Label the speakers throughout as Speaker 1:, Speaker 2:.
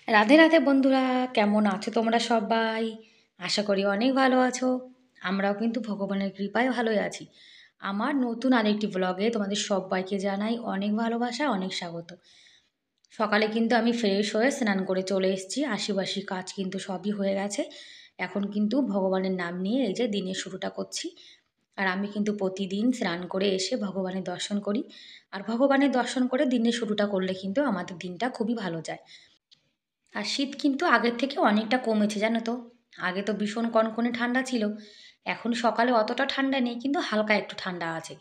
Speaker 1: রাধে রাধে বন্ধুরা, কেমন আছো তোমরা সবাই? আশা করি অনেক ভালো আছো। আমরাও কিন্তু ভগবানের কৃপায় ভালোই আছি। আমার নতুন আরেকটি ব্লগে তোমাদের সবাইকে জানাই অনেক ভালোবাসা, অনেক স্বাগত। সকালে কিন্তু আমি ফ্রেশ হয়ে স্নান করে চলে এসেছি। আশিবাসি কাজ কিন্তু সবই হয়ে গেছে। এখন কিন্তু ভগবানের নাম নিয়ে এই যে দিনের শুরুটা করছি। আর আমি কিন্তু প্রতিদিন স্নান করে এসে ভগবানের দর্শন করি। আর ভগবানের দর্শন করে দিনের শুরুটা করলে কিন্তু আমাদের দিনটা খুবই ভালো যায়। আর শীত কিন্তু আগের থেকে অনেকটা কমেছে জানো তো। আগে তো ভীষণ কনকনে ঠান্ডা ছিল। এখন সকালে অতটা ঠান্ডা নেই, কিন্তু হালকা একটু ঠান্ডা আছে।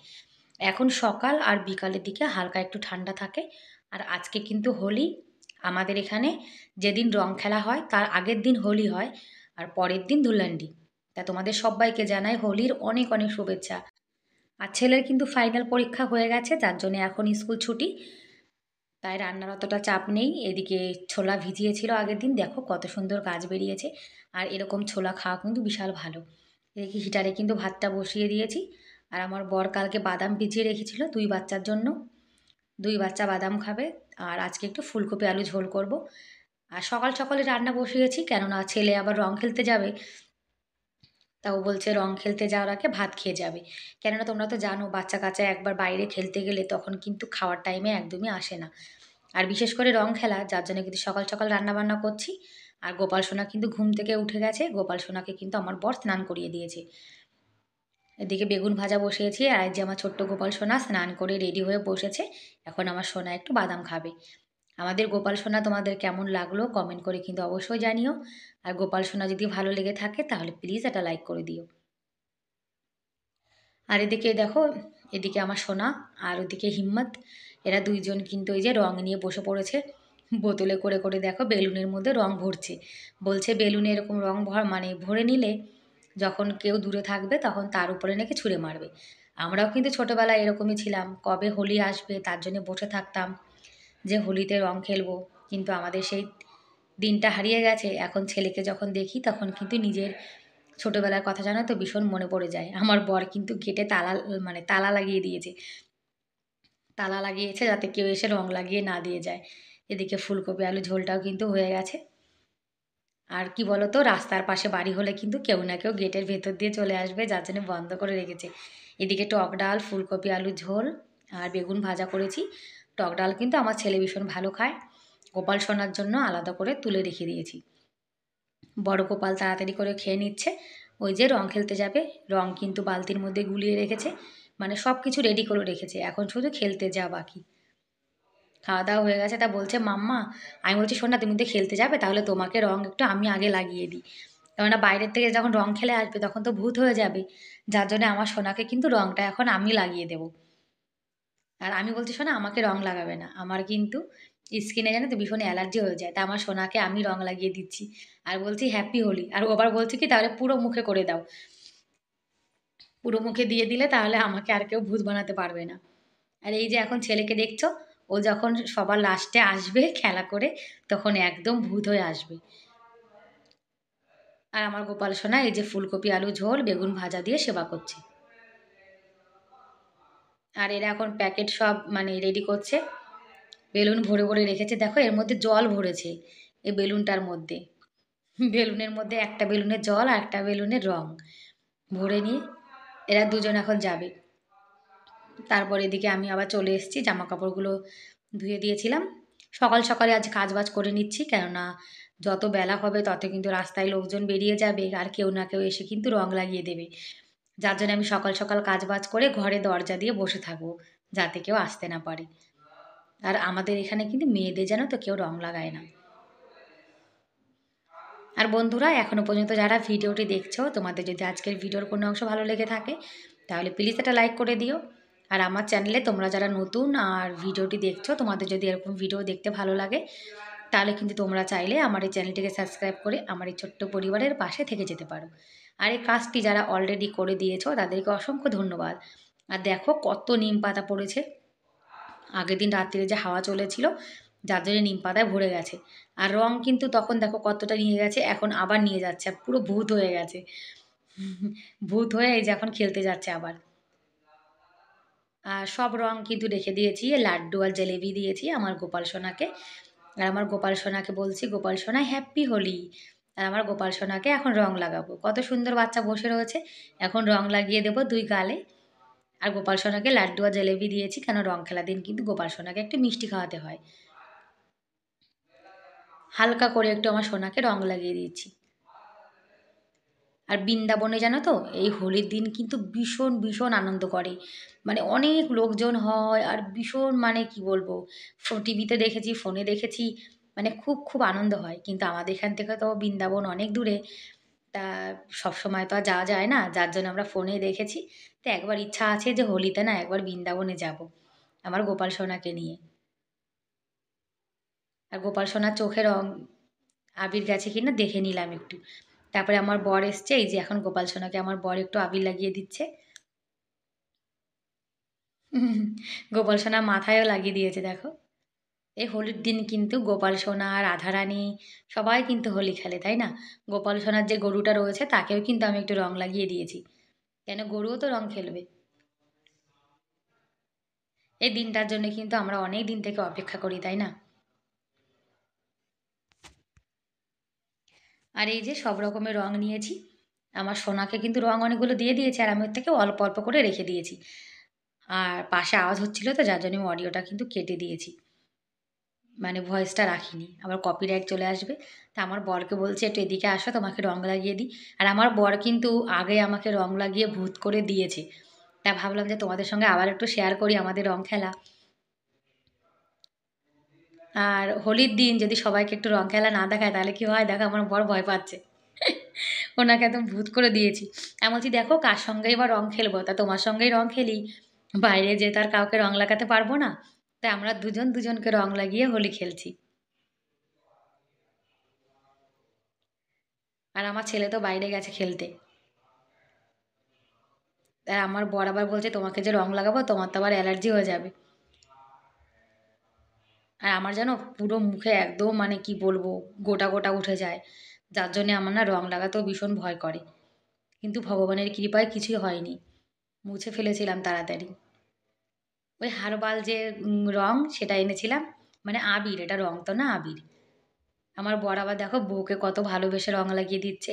Speaker 1: এখন সকাল আর বিকালের দিকে হালকা একটু ঠান্ডা থাকে। আর আজকে কিন্তু হোলি। আমাদের এখানে যেদিন রং খেলা হয় তার আগের দিন হোলি হয়। আর পরের দিন ধুলান্ডি। তা তোমাদের সবাইকে জানাই হোলির অনেক অনেক শুভেচ্ছা। আর ছেলের কিন্তু ফাইনাল পরীক্ষা হয়ে গেছে, যার জন্য এখন স্কুল ছুটি। তাই রান্নার অতটা চাপ নেই। এদিকে ছোলা ভিজিয়েছিল আগের দিন, দেখো কত সুন্দর গাছ বেরিয়েছে। আর এরকম ছোলা খাওয়া কিন্তু বিশাল ভালো। এদিকে হিটারে কিন্তু ভাতটা বসিয়ে দিয়েছি। আর আমার বর কালকে বাদাম ভিজিয়ে রেখেছিল 2 বাচ্চার জন্য। 2 বাচ্চা বাদাম খাবে। আর আজকে একটু ফুলকপি আলু ঝোল করব। আর সকাল সকালে রান্না বসিয়েছি, কেননা ছেলে আবার রং খেলতে যাবে। তাও বলছে রং খেলতে যাওয়ার আগে ভাত খেয়ে যাবে। কেননা তোমরা তো জানো, বাচ্চা কাচ্চা একবার বাইরে খেলতে গেলে তখন কিন্তু খাওয়ার টাইমে একদমই আসে না। আর বিশেষ করে রং খেলা, যার জন্য কিন্তু সকাল সকাল রান্না বান্না করছি। আর গোপাল সোনা কিন্তু ঘুম থেকে উঠে গেছে। গোপাল সোনাকে কিন্তু আমার বর স্নান করিয়ে দিয়েছে। এদিকে বেগুন ভাজা বসিয়েছি। আর এই যে আমার ছোট্ট গোপাল সোনা স্নান করে রেডি হয়ে বসেছে। এখন আমার সোনা একটু বাদাম খাবে। আমাদের গোপাল সোনা তোমাদের কেমন লাগলো কমেন্ট করে কিন্তু অবশ্যই জানিও। আর গোপাল সোনা যদি ভালো লেগে থাকে তাহলে প্লিজ একটা লাইক করে দিও। আর এদিকে দেখো, এদিকে আমার সোনা আর ওদিকে হিম্মত, এরা দুইজন কিন্তু এই যে রং নিয়ে বসে পড়েছে। বোতলে করে করে দেখো বেলুনের মধ্যে রং ভরছে। বলছে বেলুনে এরকম রং ভরে নিলে যখন কেউ দূরে থাকবে তখন তার উপরে নাকি ছুঁড়ে মারবে। আমরাও কিন্তু ছোটোবেলায় এরকমই ছিলাম, কবে হোলি আসবে তার জন্য বসে থাকতাম যে হোলিতে রং খেলবো। কিন্তু আমাদের সেই দিনটা হারিয়ে গেছে। এখন ছেলেকে যখন দেখি তখন কিন্তু নিজের ছোটোবেলার কথা জানো তো ভীষণ মনে পড়ে যায়। আমার বর কিন্তু গেটে তালা, তালা লাগিয়ে দিয়েছে। তালা লাগিয়েছে যাতে কেউ এসে রং লাগিয়ে না দিয়ে যায়। এদিকে ফুলকপি আলু ঝোলটাও কিন্তু হয়ে গেছে। আর কি বলো তো, রাস্তার পাশে বাড়ি হলে কিন্তু কেউ না কেউ গেটের ভেতর দিয়ে চলে আসবে, যার জন্য বন্ধ করে রেখেছে। এদিকে টক ডাল, ফুলকপি আলু ঝোল আর বেগুন ভাজা করেছি। টক ডাল কিন্তু আমার ছেলে ভীষণ ভালো খায়। গোপাল সোনার জন্য আলাদা করে তুলে রেখে দিয়েছি। বড় গোপাল তাড়াতাড়ি করে খেয়ে নিচ্ছে। ওই যে রং খেলতে যাবে, রং কিন্তু বালতির মধ্যে গুলিয়ে রেখেছে। মানে সব কিছু রেডি করে রেখেছে, এখন শুধু খেলতে যা বাকি। খাওয়া দাওয়া হয়ে গেছে, তা বলছে মাম্মা, আমি বলছি শোন না, তুমি তো খেলতে যাবে, তাহলে তোমাকে রং একটু আমি আগে লাগিয়ে দিই। কেননা বাইরের থেকে যখন রং খেলে আসবে তখন তো ভূত হয়ে যাবে। যার জন্য আমার সোনাকে কিন্তু রংটা এখন আমি লাগিয়ে দেবো। আর আমি বলছি শোনা, আমাকে রং লাগাবে না, আমার কিন্তু স্কিনে জানো তো ভীষণ অ্যালার্জি হয়ে যায়। তা আমার সোনাকে আমি রং লাগিয়ে দিচ্ছি। আর বলছি হ্যাপি হোলি। আর ও আবার বলছে কি তাহলে পুরো মুখে করে দাও। পুরো মুখে দিয়ে দিলে তাহলে আমাকে আর কেউ ভূত বানাতে পারবে না। আর এই যে এখন ছেলেকে দেখছো, ও যখন সবার লাস্টে আসবে খেলা করে, তখন একদম ভূত হয়ে আসবে। আর আমার গোপাল সোনা এই যে ফুলকপি আলু ঝোল বেগুন ভাজা দিয়ে সেবা করছে। আর এরা এখন প্যাকেট সব রেডি করছে। বেলুন ভরে ভরে রেখেছে, দেখো এর মধ্যে জল ভরেছে। এই বেলুনটার মধ্যে, বেলুনের মধ্যে একটা বেলুনের জল আর একটা বেলুনের রং ভরে নিয়ে এরা দুজন এখন যাবে। তারপর এদিকে আমি আবার চলে এসেছি, জামা কাপড়গুলো ধুয়ে দিয়েছিলাম। সকাল সকালে আজ কাজ বাজ করে নিচ্ছি, কেননা যত বেলা হবে তত কিন্তু রাস্তায় লোকজন বেরিয়ে যাবে আর কেউ না কেউ এসে কিন্তু রং লাগিয়ে দেবে। যার জন্য আমি সকাল সকাল কাজ বাজ করে ঘরে দরজা দিয়ে বসে থাকবো, যাতে কেউ আসতে না পারে। আর আমাদের এখানে কিন্তু মেয়েদের যেন তো কেউ রং লাগায় না। আর বন্ধুরা, এখনও পর্যন্ত যারা ভিডিওটি দেখছো, তোমাদের যদি আজকের ভিডিওর কোনো অংশ ভালো লেগে থাকে তাহলে প্লিজ একটা লাইক করে দিও। আর আমার চ্যানেলে তোমরা যারা নতুন আর ভিডিওটি দেখছো, তোমাদের যদি এরকম ভিডিও দেখতে ভালো লাগে তাহলে কিন্তু তোমরা চাইলে আমার এই চ্যানেলটিকে সাবস্ক্রাইব করে আমার এই ছোট্ট পরিবারের পাশে থেকে যেতে পারো। আর এই কাজটি যারা অলরেডি করে দিয়েছো তাদেরকে অসংখ্য ধন্যবাদ। আর দেখো কত নিম পাতা পড়েছে। আগের দিন রাত্রিরে যে হাওয়া চলেছিল, যার জন্য নিম পাতায় ভরে গেছে। আর রং কিন্তু তখন দেখো কতটা নিয়ে গেছে, এখন আবার নিয়ে যাচ্ছে, আর পুরো ভূত হয়ে গেছে। ভূত হয়ে এই যে এখন খেলতে যাচ্ছে আবার। আর সব রং কিন্তু রেখে দিয়েছি, লাড্ডু আর জিলেবি দিয়েছি আমার গোপাল সোনাকে। আর আমার গোপাল সোনাকে বলছি, গোপাল সোনা হ্যাপি হোলি। আর আমার গোপাল সোনাকে এখন রং লাগাবো। কত সুন্দর বাচ্চা বসে রয়েছে। এখন রং লাগিয়ে দেবো 2 গালে। আর গোপাল সোনাকে লাড্ডু আর জিলেবি দিয়েছি, কেন রং খেলার দিন কিন্তু গোপাল সোনাকে একটু মিষ্টি খাওয়াতে হয়। হালকা করে একটু আমার সোনাকে রং লাগিয়ে দিয়েছি। আর বৃন্দাবনে জানো তো এই হোলির দিন কিন্তু ভীষণ ভীষণ আনন্দ করে, মানে অনেক লোকজন হয় আর ভীষণ, মানে কি বলবো, টিভিতে দেখেছি, ফোনে দেখেছি, মানে খুব খুব আনন্দ হয়। কিন্তু আমাদের এখান থেকে তো বৃন্দাবন অনেক দূরে, তা সবসময় তো আর যাওয়া যায় না, যার জন্য আমরা ফোনে দেখেছি। তো একবার ইচ্ছা আছে যে হোলিতে না একবার বৃন্দাবনে যাব আমার গোপাল সোনাকে নিয়ে। আর গোপাল সোনার চোখে রং আবির গেছে কিনা দেখে নিলাম একটু। তারপরে আমার বর এসছে, এই যে এখন গোপাল সোনাকে আমার বর একটু আবির লাগিয়ে দিচ্ছে। গোপাল সোনা মাথায়ও লাগিয়ে দিয়েছে দেখো। এই হোলির দিন কিন্তু গোপাল সোনা, রাধারানী সবাই কিন্তু হোলি খেলে, তাই না? গোপাল সোনার যে গরুটা রয়েছে তাকেও কিন্তু আমি একটু রং লাগিয়ে দিয়েছি, কেন গরুও তো রং খেলবে। এই দিনটার জন্য কিন্তু আমরা অনেক দিন থেকে অপেক্ষা করি, তাই না? আর এই যে সব রকমের রং নিয়েছি, আমার সোনাকে কিন্তু রং অনেকগুলো দিয়ে দিয়েছে, আর আমি ওর থেকে অল্প অল্প করে রেখে দিয়েছি। আর পাশে আওয়াজ হচ্ছিল তো, যার জন্য আমি অডিওটা কিন্তু কেটে দিয়েছি, মানে ভয়েসটা রাখিনি, আবার কপিরাইট চলে আসবে। তা আমার বরকে বলছি একটু এদিকে আসো, তোমাকে রং লাগিয়ে দিই। আর আমার বর কিন্তু আগে আমাকে রং লাগিয়ে ভূত করে দিয়েছে, তা ভাবলাম যে তোমাদের সঙ্গে আবার একটু শেয়ার করি আমাদের রং খেলা। আর হোলির দিন যদি সবাইকে একটু রং খেলা না দেখায় তাহলে কি হয় দেখো, আমার বর ভয় পাচ্ছে। ওনাকে একদম ভূত করে দিয়েছি। আমি বলছি দেখো কার সঙ্গেই বা রং খেলবো, তা তোমার সঙ্গেই রং খেলি, বাইরে যে তার কাউকে রং লাগাতে পারবো না। তাই আমরা দুজন দুজনকে রং লাগিয়ে হোলি খেলছি। আর আমার ছেলে তো বাইরে গেছে খেলতে। আর আমার বর আবার বলছে তোমাকে যে রং লাগাবো তোমার তো আবার অ্যালার্জি হয়ে যাবে। আর আমার যেন পুরো মুখে একদম, মানে কি বলবো, গোটা গোটা উঠে যায়, যার জন্যে আমার না রং লাগাতেও ভীষণ ভয় করে। কিন্তু ভগবানের কৃপায় কিছুই হয়নি, মুছে ফেলেছিলাম তাড়াতাড়ি। ওই হার্বাল যে রং সেটা এনেছিলাম, মানে আবির, এটা রং তো না, আবির। আমার বর আবার দেখো বউকে কত ভালোবেসে রং লাগিয়ে দিচ্ছে।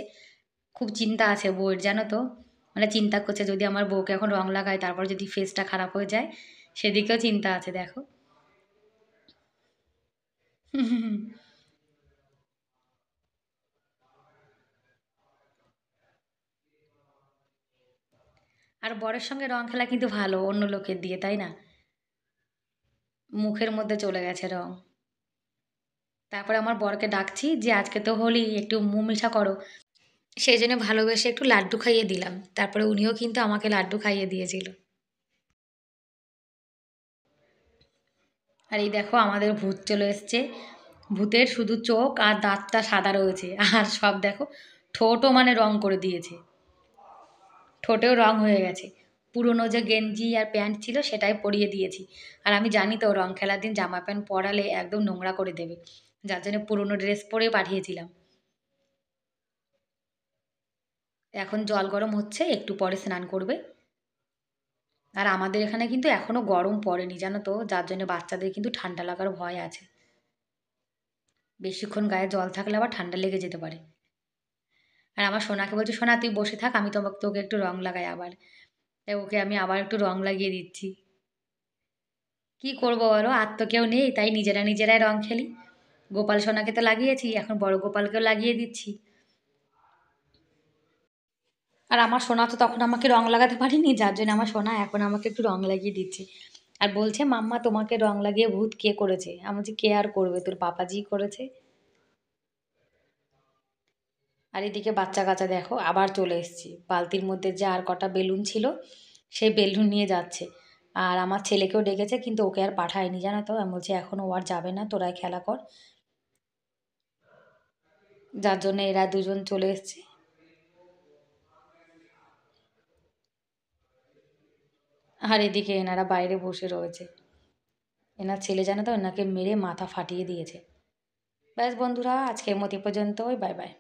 Speaker 1: খুব চিন্তা আছে বউয়ের, জানো তো, মানে চিন্তা করছে যদি আমার বউকে এখন রং লাগায় তারপর যদি ফেসটা খারাপ হয়ে যায়, সেদিকেও চিন্তা আছে দেখো। আর বরের সঙ্গে রং খেলা কিন্তু ভালো, অন্য লোকের দিয়ে, তাই না? মুখের মধ্যে চলে গেছে রং। তারপরে আমার বরকে ডাকছি যে আজকে তো হোলি, একটু মুখ মিঠা করো। সেই জন্য ভালোবেসে একটু লাড্ডু খাইয়ে দিলাম, তারপরে উনিও কিন্তু আমাকে লাড্ডু খাইয়ে দিয়েছিল। আর এই দেখো আমাদের ভূত চলে এসছে। ভূতের শুধু চোখ আর দাঁতটা সাদা রয়েছে, আর সব দেখো ঠোঁটও মানে রং করে দিয়েছে, ঠোঁটেও রং হয়ে গেছে। পুরনো যে গেঞ্জি আর প্যান্ট ছিল সেটাই পরিয়ে দিয়েছি। আর আমি জানি তো রং খেলার দিন জামা প্যান্ট পরালে একদম নোংরা করে দেবে, যার জন্য পুরনো ড্রেস পরে পাঠিয়েছিলাম। এখন জল গরম হচ্ছে, একটু পরে স্নান করবে। আর আমাদের এখানে কিন্তু এখনও গরম পড়েনি জানো তো, যার জন্য বাচ্চাদের কিন্তু ঠান্ডা লাগার ভয় আছে। বেশিক্ষণ গায়ে জল থাকলে আবার ঠান্ডা লেগে যেতে পারে। আর আমার সোনাকে বলছি সোনা তুই বসে থাক, আমি তোকে একটু রং লাগাই আবার। তাই ওকে আমি আবার একটু রং লাগিয়ে দিচ্ছি। কি করবো বলো, আর তো কেউ নেই, তাই নিজেরা নিজেরাই রং খেলি। গোপাল সোনাকে তো লাগিয়েছি, এখন বড় গোপালকেও লাগিয়ে দিচ্ছি। আর আমার সোনা তো তখন আমাকে রং লাগাতে পারিনি, যার জন্য আমার সোনা এখন আমাকে একটু রং লাগিয়ে দিচ্ছে। আর বলছে মাম্মা তোমাকে রং লাগিয়ে ভূত কে করেছে? আমি বলছি কে আর করবে, তোর পাপাজি করেছে। আর এদিকে বাচ্চা কাচ্চা দেখো আবার চলে এসেছি, বালতির মধ্যে যে আর কটা বেলুন ছিল সেই বেলুন নিয়ে যাচ্ছে। আর আমার ছেলেকেও ডেকেছে কিন্তু ওকে আর পাঠায়নি জানো তো, আমি বলছি এখন ও আর যাবে না, তোরাই খেলা কর। যার জন্য এরা দুজন চলে এসছে। আর এদিকে এনারা বাইরে বসে রয়েছে। এনার ছেলে জানো তো এনাকে মেরে মাথা ফাটিয়ে দিয়েছে। ব্যাস বন্ধুরা, আজকের মতো এ পর্যন্তই, বাই বাই।